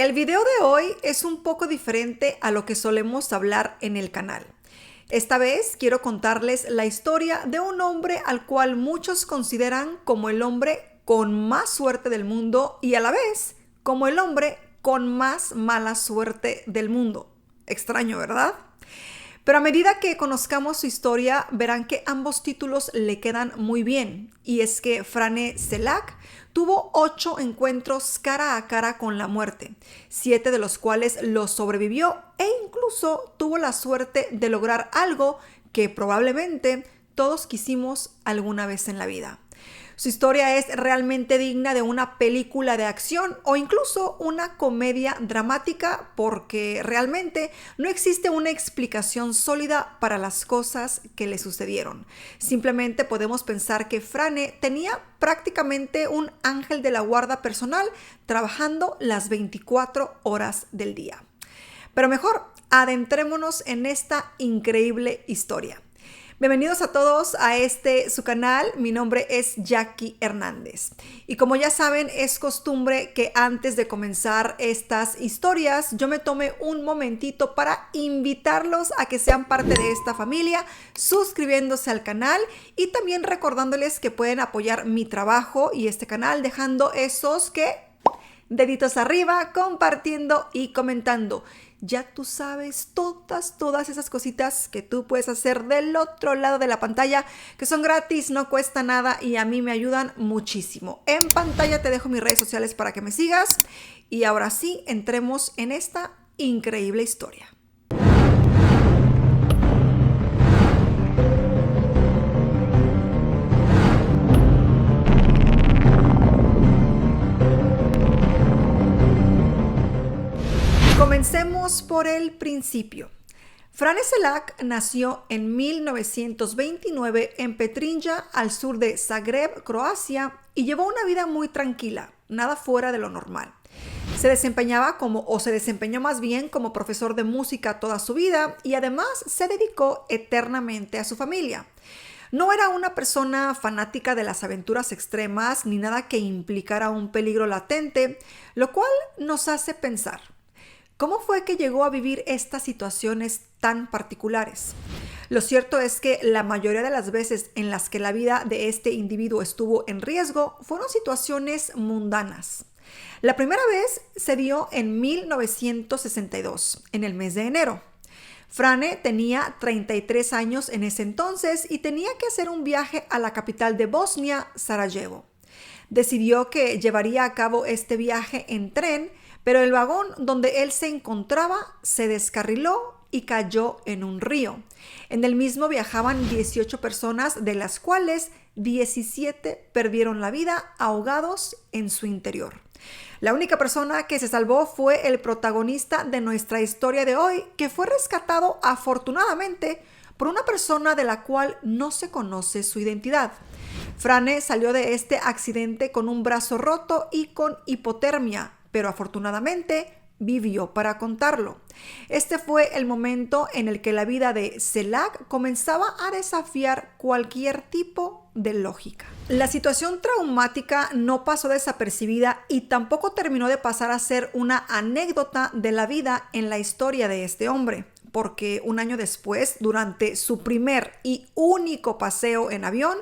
El video de hoy es un poco diferente a lo que solemos hablar en el canal. Esta vez quiero contarles la historia de un hombre al cual muchos consideran como el hombre con más suerte del mundo y a la vez como el hombre con más mala suerte del mundo. Extraño, ¿verdad? Pero a medida que conozcamos su historia, verán que ambos títulos le quedan muy bien. Y es que Frane Selac tuvo 8 encuentros cara a cara con la muerte, 7 de los cuales lo sobrevivió e incluso tuvo la suerte de lograr algo que probablemente todos quisimos alguna vez en la vida. Su historia es realmente digna de una película de acción o incluso una comedia dramática porque realmente no existe una explicación sólida para las cosas que le sucedieron. Simplemente podemos pensar que Frane tenía prácticamente un ángel de la guarda personal trabajando las 24 horas del día. Pero mejor, adentrémonos en esta increíble historia. Bienvenidos a todos a su canal. Mi nombre es Jackie Hernández. Y como ya saben, es costumbre que antes de comenzar estas historias, yo me tome un momentito para invitarlos a que sean parte de esta familia, suscribiéndose al canal y también recordándoles que pueden apoyar mi trabajo y este canal dejando esos deditos arriba, compartiendo y comentando. Ya tú sabes todas esas cositas que tú puedes hacer del otro lado de la pantalla, que son gratis, no cuesta nada y a mí me ayudan muchísimo. En pantalla te dejo mis redes sociales para que me sigas y ahora sí, entremos en esta increíble historia. Comencemos por el principio. Frane Selac nació en 1929 en Petrinja, al sur de Zagreb, Croacia, y llevó una vida muy tranquila, nada fuera de lo normal. Se desempeñó más bien como profesor de música toda su vida y además se dedicó eternamente a su familia. No era una persona fanática de las aventuras extremas ni nada que implicara un peligro latente, lo cual nos hace pensar. ¿Cómo fue que llegó a vivir estas situaciones tan particulares? Lo cierto es que la mayoría de las veces en las que la vida de este individuo estuvo en riesgo fueron situaciones mundanas. La primera vez se dio en 1962, en el mes de enero. Frane tenía 33 años en ese entonces y tenía que hacer un viaje a la capital de Bosnia, Sarajevo. Decidió que llevaría a cabo este viaje en tren, pero el vagón donde él se encontraba se descarriló y cayó en un río. En el mismo viajaban 18 personas, de las cuales 17 perdieron la vida ahogados en su interior. La única persona que se salvó fue el protagonista de nuestra historia de hoy, que fue rescatado afortunadamente por una persona de la cual no se conoce su identidad. Frane salió de este accidente con un brazo roto y con hipotermia, pero afortunadamente vivió para contarlo. Este fue el momento en el que la vida de Selac comenzaba a desafiar cualquier tipo de lógica. La situación traumática no pasó desapercibida y tampoco terminó de pasar a ser una anécdota de la vida en la historia de este hombre, porque un año después, durante su primer y único paseo en avión,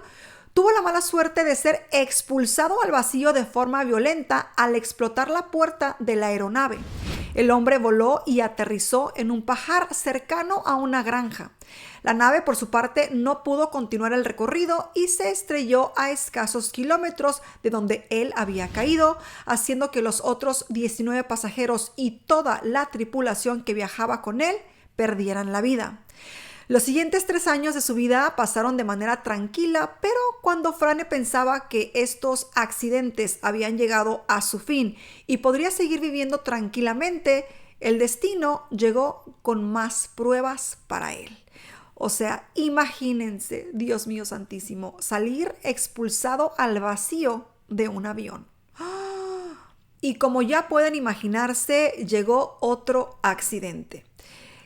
tuvo la mala suerte de ser expulsado al vacío de forma violenta al explotar la puerta de la aeronave. El hombre voló y aterrizó en un pajar cercano a una granja. La nave, por su parte, no pudo continuar el recorrido y se estrelló a escasos kilómetros de donde él había caído, haciendo que los otros 19 pasajeros y toda la tripulación que viajaba con él perdieran la vida. Los siguientes 3 años de su vida pasaron de manera tranquila, pero cuando Frane pensaba que estos accidentes habían llegado a su fin y podría seguir viviendo tranquilamente, el destino llegó con más pruebas para él. O sea, imagínense, Dios mío santísimo, salir expulsado al vacío de un avión. Y como ya pueden imaginarse, llegó otro accidente.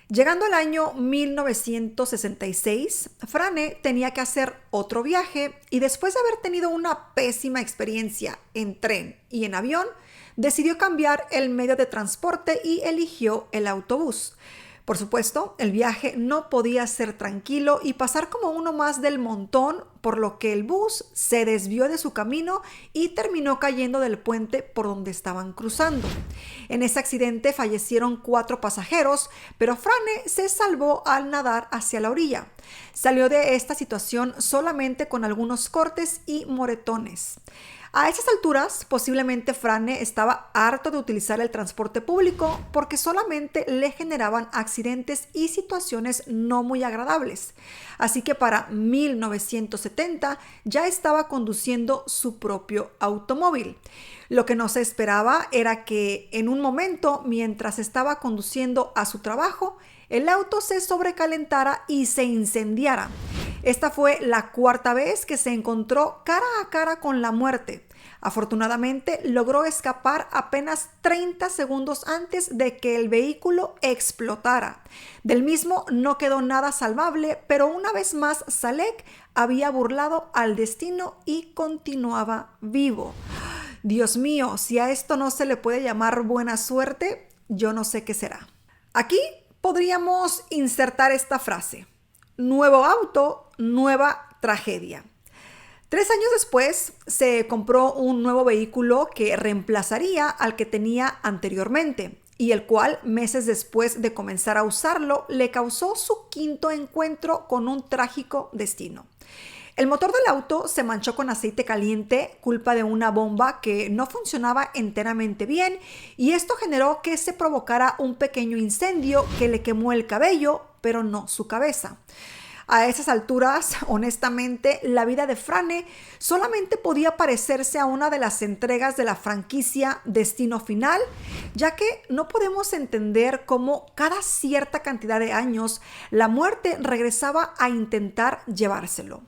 Llegando al año 1966, Frane tenía que hacer otro viaje y después de haber tenido una pésima experiencia en tren y en avión, decidió cambiar el medio de transporte y eligió el autobús. Por supuesto, el viaje no podía ser tranquilo y pasar como uno más del montón, por lo que el bus se desvió de su camino y terminó cayendo del puente por donde estaban cruzando. En ese accidente fallecieron 4 pasajeros, pero Frane se salvó al nadar hacia la orilla. Salió de esta situación solamente con algunos cortes y moretones. A esas alturas, posiblemente Frane estaba harto de utilizar el transporte público porque solamente le generaban accidentes y situaciones no muy agradables. Así que para 1970 ya estaba conduciendo su propio automóvil. Lo que no se esperaba era que en un momento, mientras estaba conduciendo a su trabajo, el auto se sobrecalentara y se incendiara. Esta fue la 4ª vez que se encontró cara a cara con la muerte. Afortunadamente, logró escapar apenas 30 segundos antes de que el vehículo explotara. Del mismo no quedó nada salvable, pero una vez más Salek había burlado al destino y continuaba vivo. Dios mío, si a esto no se le puede llamar buena suerte, yo no sé qué será. Aquí podríamos insertar esta frase: nuevo auto, nueva tragedia. 3 años después se compró un nuevo vehículo que reemplazaría al que tenía anteriormente y el cual, meses después de comenzar a usarlo, le causó su 5º encuentro con un trágico destino. El motor del auto se manchó con aceite caliente, culpa de una bomba que no funcionaba enteramente bien, y esto generó que se provocara un pequeño incendio que le quemó el cabello, pero no su cabeza. A esas alturas, honestamente, la vida de Frane solamente podía parecerse a una de las entregas de la franquicia Destino Final, ya que no podemos entender cómo cada cierta cantidad de años la muerte regresaba a intentar llevárselo.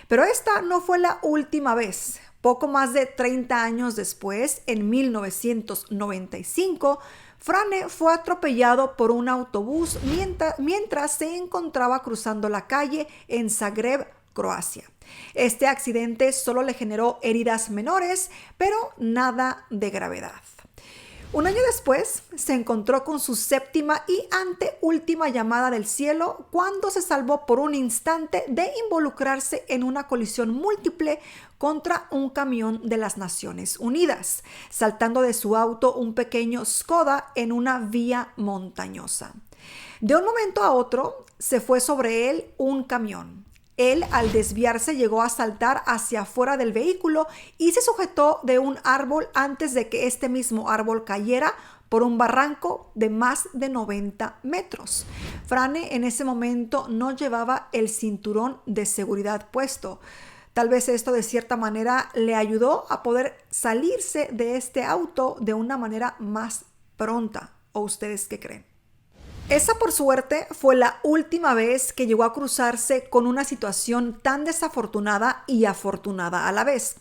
Pero esta no fue la última vez. Poco más de 30 años después, en 1995, Frane fue atropellado por un autobús mientras se encontraba cruzando la calle en Zagreb, Croacia. Este accidente solo le generó heridas menores, pero nada de gravedad. Un año después, se encontró con su 7ª y anteúltima llamada del cielo cuando se salvó por un instante de involucrarse en una colisión múltiple contra un camión de las Naciones Unidas, saltando de su auto un pequeño Skoda en una vía montañosa. De un momento a otro, se fue sobre él un camión. Él, al desviarse, llegó a saltar hacia afuera del vehículo y se sujetó de un árbol antes de que este mismo árbol cayera por un barranco de más de 90 metros. Frane en ese momento no llevaba el cinturón de seguridad puesto. Tal vez esto de cierta manera le ayudó a poder salirse de este auto de una manera más pronta. ¿O ustedes qué creen? Esa, por suerte, fue la última vez que llegó a cruzarse con una situación tan desafortunada y afortunada a la vez.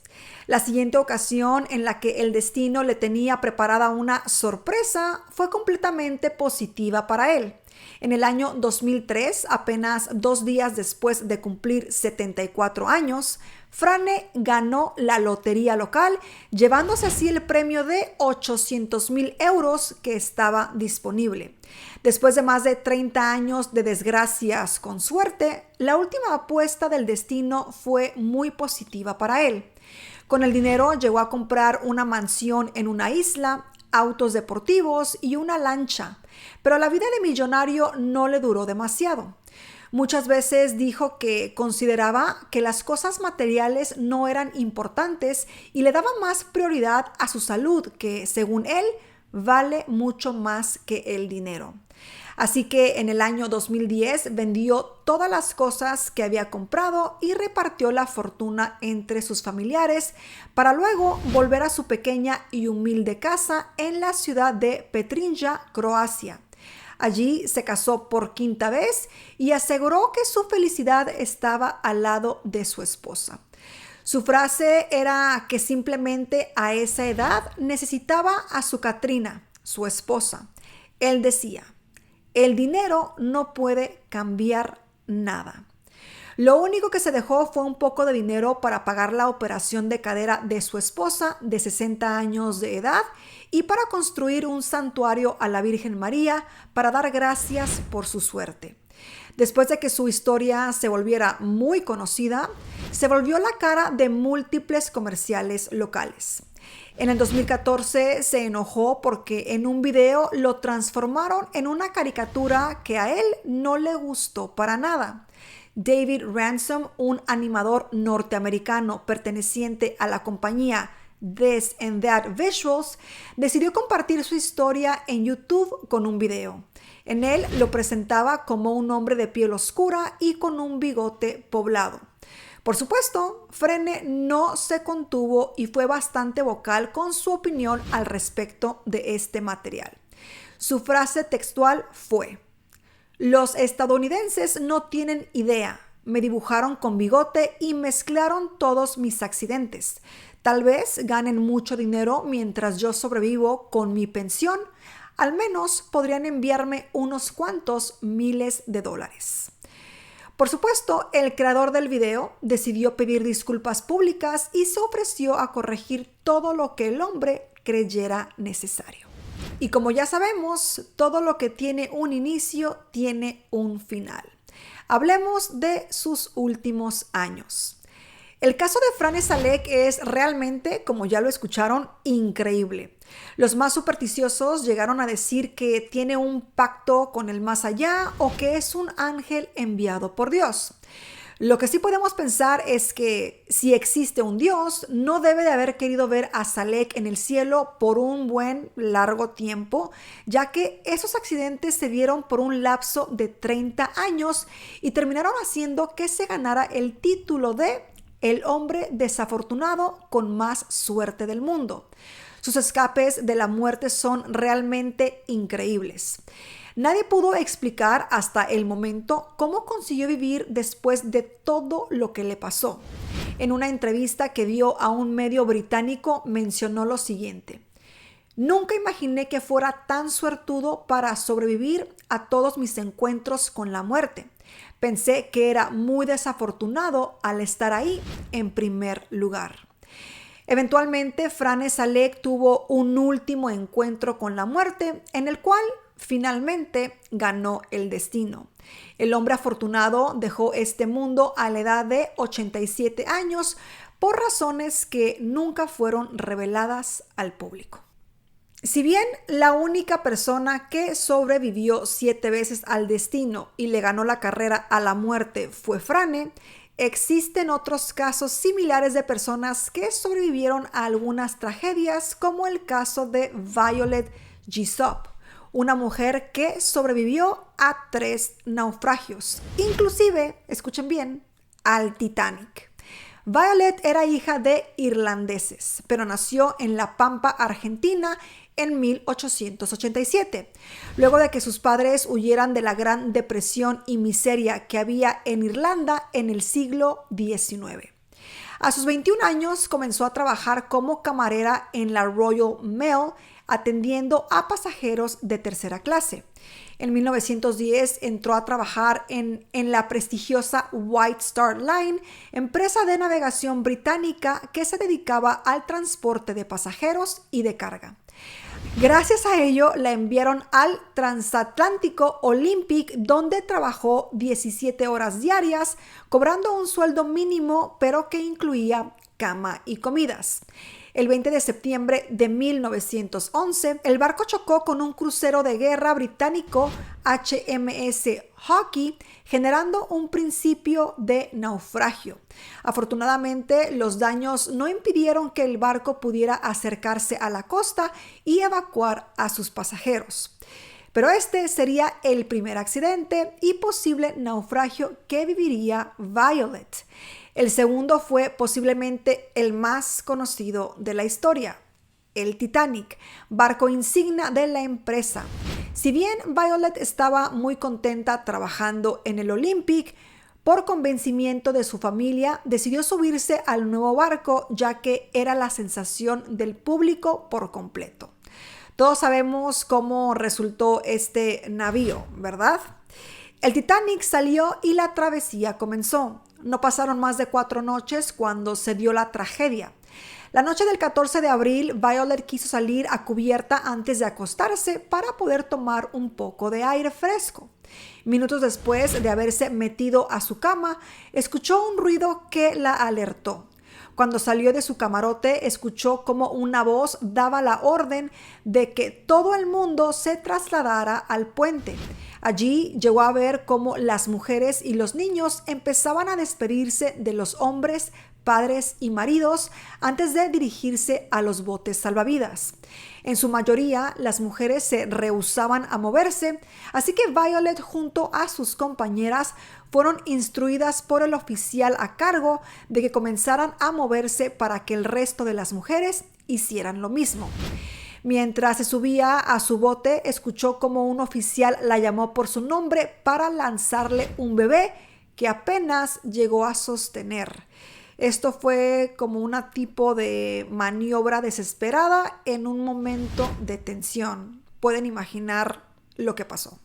La siguiente ocasión en la que el destino le tenía preparada una sorpresa fue completamente positiva para él. En el año 2003, apenas 2 días después de cumplir 74 años, Frane ganó la lotería local, llevándose así el premio de 800,000 euros que estaba disponible. Después de más de 30 años de desgracias con suerte, la última apuesta del destino fue muy positiva para él. Con el dinero llegó a comprar una mansión en una isla, autos deportivos y una lancha, pero la vida de millonario no le duró demasiado. Muchas veces dijo que consideraba que las cosas materiales no eran importantes y le daba más prioridad a su salud, que según él vale mucho más que el dinero. Así que en el año 2010 vendió todas las cosas que había comprado y repartió la fortuna entre sus familiares para luego volver a su pequeña y humilde casa en la ciudad de Petrinja, Croacia. Allí se casó por 5ª vez y aseguró que su felicidad estaba al lado de su esposa. Su frase era que simplemente a esa edad necesitaba a su Katrina, su esposa. Él decía: el dinero no puede cambiar nada. Lo único que se dejó fue un poco de dinero para pagar la operación de cadera de su esposa de 60 años de edad y para construir un santuario a la Virgen María para dar gracias por su suerte. Después de que su historia se volviera muy conocida, se volvió la cara de múltiples comerciales locales. En el 2014 se enojó porque en un video lo transformaron en una caricatura que a él no le gustó para nada. David Ransom, un animador norteamericano perteneciente a la compañía This and That Visuals, decidió compartir su historia en YouTube con un video. En él lo presentaba como un hombre de piel oscura y con un bigote poblado. Por supuesto, Frene no se contuvo y fue bastante vocal con su opinión al respecto de este material. Su frase textual fue: "Los estadounidenses no tienen idea. Me dibujaron con bigote y mezclaron todos mis accidentes. Tal vez ganen mucho dinero mientras yo sobrevivo con mi pensión. Al menos podrían enviarme unos cuantos miles de dólares". Por supuesto, el creador del video decidió pedir disculpas públicas y se ofreció a corregir todo lo que el hombre creyera necesario. Y como ya sabemos, todo lo que tiene un inicio tiene un final. Hablemos de sus últimos años. El caso de Frane Salek es realmente, como ya lo escucharon, increíble. Los más supersticiosos llegaron a decir que tiene un pacto con el más allá o que es un ángel enviado por Dios. Lo que sí podemos pensar es que si existe un Dios, no debe de haber querido ver a Salek en el cielo por un buen largo tiempo, ya que esos accidentes se dieron por un lapso de 30 años y terminaron haciendo que se ganara el título de el hombre desafortunado con más suerte del mundo. Sus escapes de la muerte son realmente increíbles. Nadie pudo explicar hasta el momento cómo consiguió vivir después de todo lo que le pasó. En una entrevista que dio a un medio británico mencionó lo siguiente: "Nunca imaginé que fuera tan suertudo para sobrevivir a todos mis encuentros con la muerte. Pensé que era muy desafortunado al estar ahí en primer lugar". Eventualmente, Frane Salek tuvo un último encuentro con la muerte, en el cual finalmente ganó el destino. El hombre afortunado dejó este mundo a la edad de 87 años por razones que nunca fueron reveladas al público. Si bien la única persona que sobrevivió 7 veces al destino y le ganó la carrera a la muerte fue Frane, existen otros casos similares de personas que sobrevivieron a algunas tragedias, como el caso de Violet Jessop, una mujer que sobrevivió a 3 naufragios, inclusive, escuchen bien, al Titanic. Violet era hija de irlandeses, pero nació en La Pampa, Argentina, en 1887, luego de que sus padres huyeran de la Gran Depresión y miseria que había en Irlanda en el siglo XIX. A sus 21 años comenzó a trabajar como camarera en la Royal Mail, atendiendo a pasajeros de tercera clase. En 1910 entró a trabajar en la prestigiosa White Star Line, empresa de navegación británica que se dedicaba al transporte de pasajeros y de carga. Gracias a ello la enviaron al transatlántico Olympic, donde trabajó 17 horas diarias, cobrando un sueldo mínimo, pero que incluía cama y comidas. El 20 de septiembre de 1911, el barco chocó con un crucero de guerra británico HMS Hawke, generando un principio de naufragio. Afortunadamente, los daños no impidieron que el barco pudiera acercarse a la costa y evacuar a sus pasajeros. Pero este sería el primer accidente y posible naufragio que viviría Violet. El segundo fue posiblemente el más conocido de la historia, el Titanic, barco insignia de la empresa. Si bien Violet estaba muy contenta trabajando en el Olympic, por convencimiento de su familia decidió subirse al nuevo barco, ya que era la sensación del público por completo. Todos sabemos cómo resultó este navío, ¿verdad? El Titanic salió y la travesía comenzó. No pasaron más de 4 noches cuando se dio la tragedia. La noche del 14 de abril, Violet quiso salir a cubierta antes de acostarse para poder tomar un poco de aire fresco. Minutos después de haberse metido a su cama, escuchó un ruido que la alertó. Cuando salió de su camarote, escuchó como una voz daba la orden de que todo el mundo se trasladara al puente. Allí llegó a ver cómo las mujeres y los niños empezaban a despedirse de los hombres, padres y maridos antes de dirigirse a los botes salvavidas. En su mayoría, las mujeres se rehusaban a moverse, así que Violet junto a sus compañeras fueron instruidas por el oficial a cargo de que comenzaran a moverse para que el resto de las mujeres hicieran lo mismo. Mientras se subía a su bote, escuchó como un oficial la llamó por su nombre para lanzarle un bebé que apenas llegó a sostener. Esto fue como una tipo de maniobra desesperada en un momento de tensión. Pueden imaginar lo que pasó.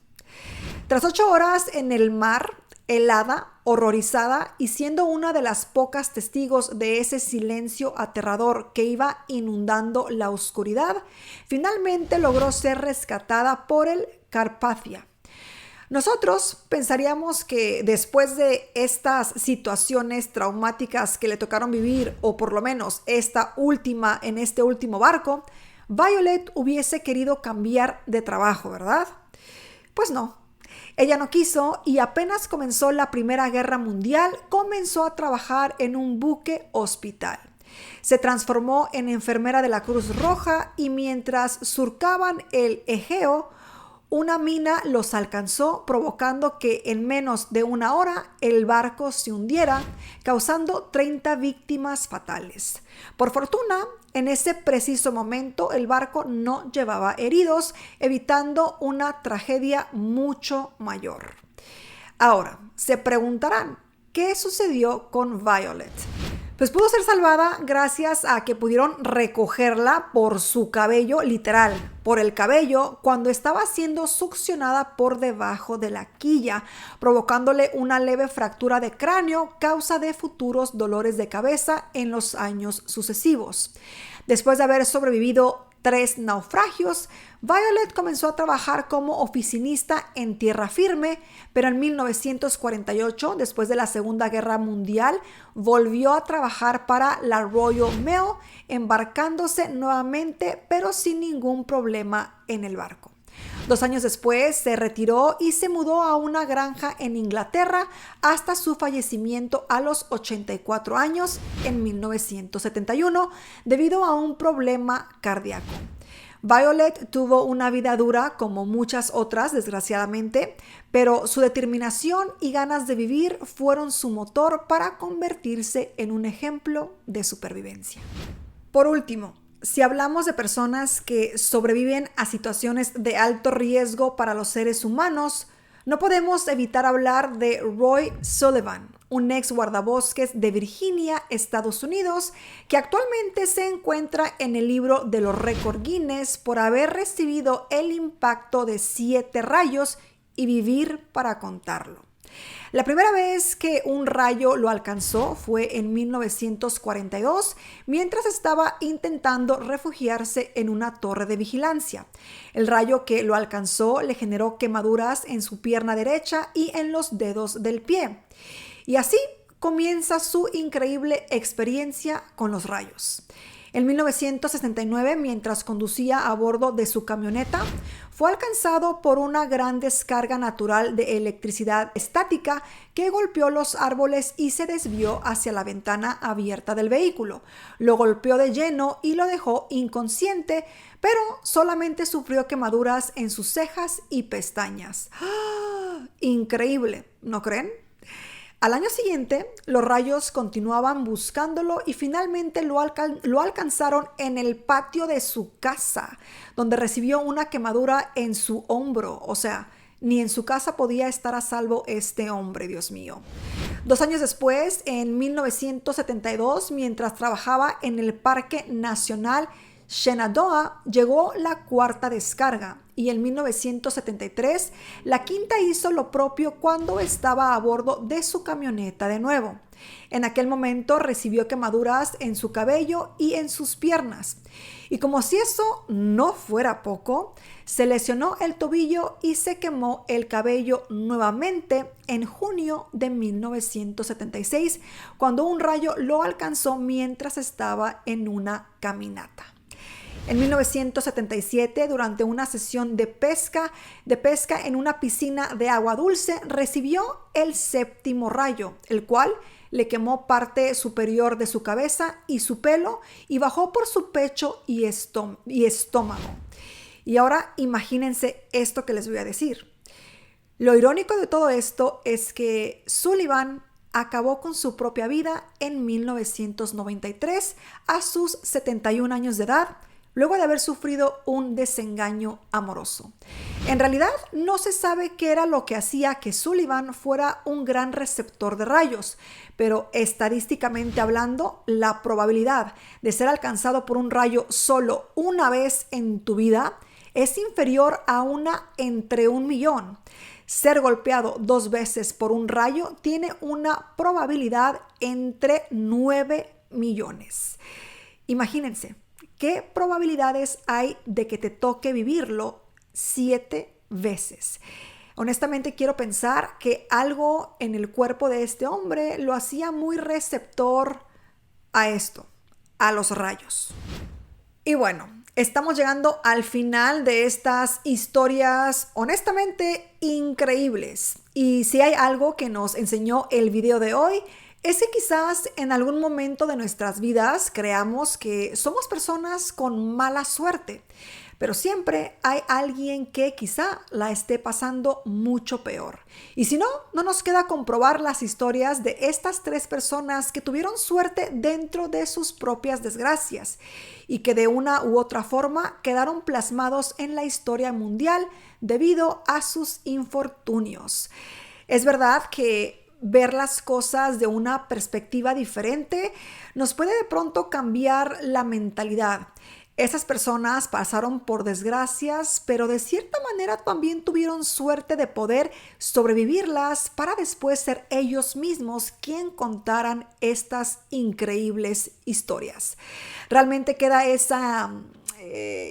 Tras 8 horas en el mar, helada, horrorizada y siendo una de las pocas testigos de ese silencio aterrador que iba inundando la oscuridad, finalmente logró ser rescatada por el Carpathia. Nosotros pensaríamos que después de estas situaciones traumáticas que le tocaron vivir, o por lo menos esta última en este último barco, Violet hubiese querido cambiar de trabajo, ¿verdad? Pues no. Ella no quiso y apenas comenzó la Primera Guerra Mundial, comenzó a trabajar en un buque hospital. Se transformó en enfermera de la Cruz Roja y mientras surcaban el Egeo, una mina los alcanzó, provocando que en menos de 1 hora el barco se hundiera, causando 30 víctimas fatales. Por fortuna, en ese preciso momento el barco no llevaba heridos, evitando una tragedia mucho mayor. Ahora, se preguntarán, ¿qué sucedió con Violet? Pues pudo ser salvada gracias a que pudieron recogerla por su cabello, literal, por el cabello, cuando estaba siendo succionada por debajo de la quilla, provocándole una leve fractura de cráneo, causa de futuros dolores de cabeza en los años sucesivos. Después de haber sobrevivido 3 naufragios, Violet comenzó a trabajar como oficinista en tierra firme, pero en 1948, después de la Segunda Guerra Mundial, volvió a trabajar para la Royal Mail, embarcándose nuevamente, pero sin ningún problema en el barco. 2 años después se retiró y se mudó a una granja en Inglaterra hasta su fallecimiento a los 84 años en 1971 debido a un problema cardíaco. Violet tuvo una vida dura como muchas otras, desgraciadamente, pero su determinación y ganas de vivir fueron su motor para convertirse en un ejemplo de supervivencia. Por último, si hablamos de personas que sobreviven a situaciones de alto riesgo para los seres humanos, no podemos evitar hablar de Roy Sullivan, un ex guardabosques de Virginia, Estados Unidos, que actualmente se encuentra en el libro de los récords Guinness por haber recibido el impacto de 7 rayos y vivir para contarlo. La primera vez que un rayo lo alcanzó fue en 1942, mientras estaba intentando refugiarse en una torre de vigilancia. El rayo que lo alcanzó le generó quemaduras en su pierna derecha y en los dedos del pie. Y así comienza su increíble experiencia con los rayos. En 1969, mientras conducía a bordo de su camioneta, fue alcanzado por una gran descarga natural de electricidad estática que golpeó los árboles y se desvió hacia la ventana abierta del vehículo. Lo golpeó de lleno y lo dejó inconsciente, pero solamente sufrió quemaduras en sus cejas y pestañas. ¡Ah! Increíble, ¿no creen? Al año siguiente, los rayos continuaban buscándolo y finalmente lo alcanzaron en el patio de su casa, donde recibió una quemadura en su hombro. O sea, ni en su casa podía estar a salvo este hombre, Dios mío. 2 años después, en 1972, mientras trabajaba en el Parque Nacional Shenandoah llegó la cuarta descarga y en 1973 la quinta hizo lo propio cuando estaba a bordo de su camioneta de nuevo. En aquel momento recibió quemaduras en su cabello y en sus piernas. Y como si eso no fuera poco, se lesionó el tobillo y se quemó el cabello nuevamente en junio de 1976, cuando un rayo lo alcanzó mientras estaba en una caminata. En 1977, durante una sesión de pesca en una piscina de agua dulce, recibió el séptimo rayo, el cual le quemó parte superior de su cabeza y su pelo y bajó por su pecho y estómago. Y ahora imagínense esto que les voy a decir. Lo irónico de todo esto es que Sullivan acabó con su propia vida en 1993 a sus 71 años de edad, luego de haber sufrido un desengaño amoroso. En realidad, no se sabe qué era lo que hacía que Sullivan fuera un gran receptor de rayos, pero estadísticamente hablando, la probabilidad de ser alcanzado por un rayo solo una vez en tu vida es inferior a una entre 1,000,000. Ser golpeado 2 veces por un rayo tiene una probabilidad entre 9 millones. Imagínense. ¿Qué probabilidades hay de que te toque vivirlo 7 veces? Honestamente quiero pensar que algo en el cuerpo de este hombre lo hacía muy receptor a esto, a los rayos. Y bueno, estamos llegando al final de estas historias honestamente increíbles. Y si hay algo que nos enseñó el video de hoy, es que quizás en algún momento de nuestras vidas creamos que somos personas con mala suerte, pero siempre hay alguien que quizá la esté pasando mucho peor. Y si no, no nos queda comprobar las historias de estas 3 personas que tuvieron suerte dentro de sus propias desgracias y que de una u otra forma quedaron plasmados en la historia mundial debido a sus infortunios. Es verdad que ver las cosas de una perspectiva diferente nos puede de pronto cambiar la mentalidad. Esas personas pasaron por desgracias, pero de cierta manera también tuvieron suerte de poder sobrevivirlas para después ser ellos mismos quien contaran estas increíbles historias. Realmente queda esa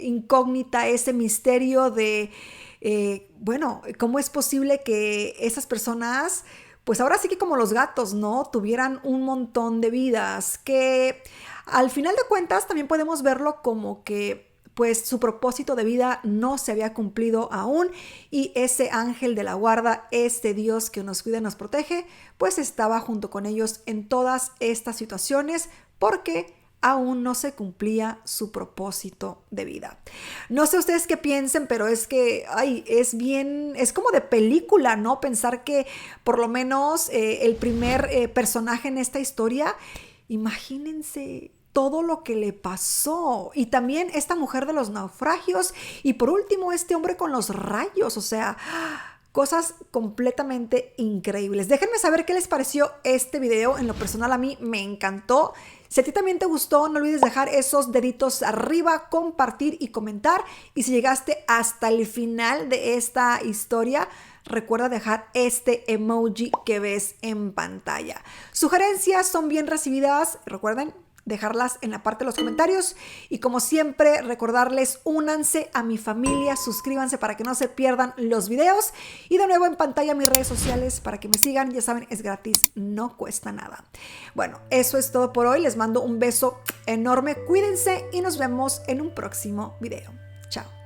incógnita, ese misterio de, ¿cómo es posible que esas personas, pues ahora sí que como los gatos, ¿no?, tuvieran un montón de vidas? Que al final de cuentas también podemos verlo como que pues su propósito de vida no se había cumplido aún y ese ángel de la guarda, este Dios que nos cuida y nos protege, pues estaba junto con ellos en todas estas situaciones porque aún no se cumplía su propósito de vida. No sé ustedes qué piensen, pero es que es como de película, ¿no? Pensar que por lo menos el primer personaje en esta historia, imagínense todo lo que le pasó. Y también esta mujer de los naufragios. Y por último, este hombre con los rayos. O sea, cosas completamente increíbles. Déjenme saber qué les pareció este video. En lo personal a mí me encantó. Si a ti también te gustó, no olvides dejar esos deditos arriba, compartir y comentar. Y si llegaste hasta el final de esta historia, recuerda dejar este emoji que ves en pantalla. Sugerencias son bien recibidas. Recuerden dejarlas en la parte de los comentarios y como siempre recordarles, únanse a mi familia, suscríbanse para que no se pierdan los videos y de nuevo en pantalla mis redes sociales para que me sigan, ya saben, es gratis, no cuesta nada. Bueno, eso es todo por hoy, les mando un beso enorme, cuídense y nos vemos en un próximo video. Chao.